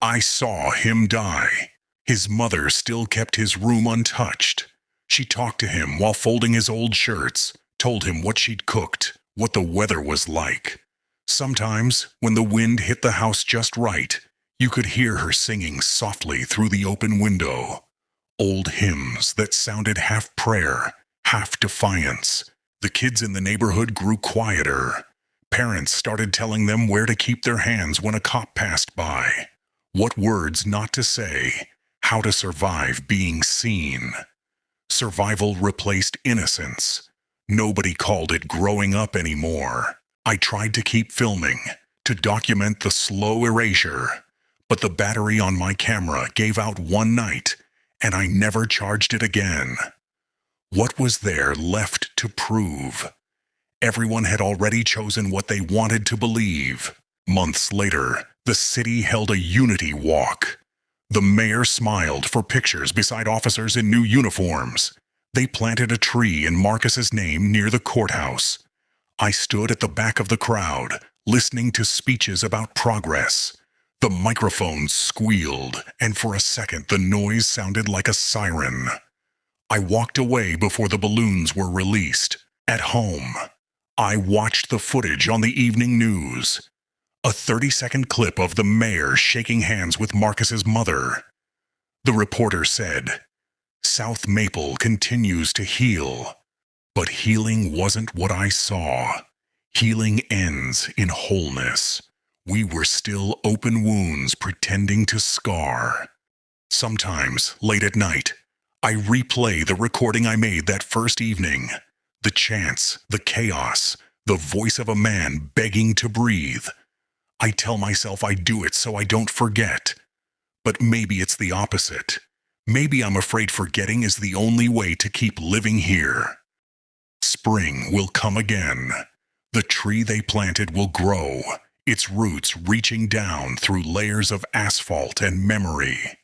I saw him die. His mother still kept his room untouched. She talked to him while folding his old shirts, told him what she'd cooked, what the weather was like. Sometimes, when the wind hit the house just right, you could hear her singing softly through the open window. Old hymns that sounded half prayer, half defiance. The kids in the neighborhood grew quieter. Parents started telling them where to keep their hands when a cop passed by, what words not to say, how to survive being seen. Survival replaced innocence. Nobody called it growing up anymore. I tried to keep filming, to document the slow erasure, but the battery on my camera gave out one night, and I never charged it again. What was there left to prove? Everyone had already chosen what they wanted to believe. Months later, the city held a unity walk. The mayor smiled for pictures beside officers in new uniforms. They planted a tree in Marcus's name near the courthouse. I stood at the back of the crowd, listening to speeches about progress. The microphones squealed, and for a second the noise sounded like a siren. I walked away before the balloons were released. At home, I watched the footage on the evening news. A 30-second clip of the mayor shaking hands with Marcus's mother. The reporter said, "South Maple continues to heal." But healing wasn't what I saw. Healing ends in wholeness. We were still open wounds pretending to scar. Sometimes, late at night, I replay the recording I made that first evening. The chants, the chaos, the voice of a man begging to breathe. I tell myself I do it so I don't forget. But maybe it's the opposite. Maybe I'm afraid forgetting is the only way to keep living here. Spring will come again. The tree they planted will grow, its roots reaching down through layers of asphalt and memory.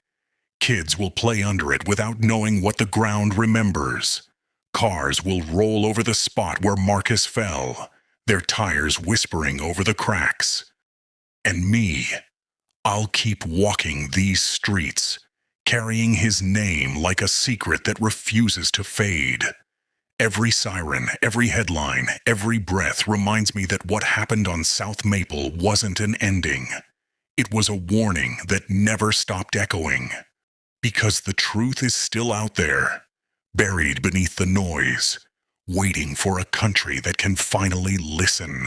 Kids will play under it without knowing what the ground remembers. Cars will roll over the spot where Marcus fell, their tires whispering over the cracks. And me, I'll keep walking these streets, carrying his name like a secret that refuses to fade. Every siren, every headline, every breath reminds me that what happened on South Maple wasn't an ending. It was a warning that never stopped echoing. Because the truth is still out there, buried beneath the noise, waiting for a country that can finally listen.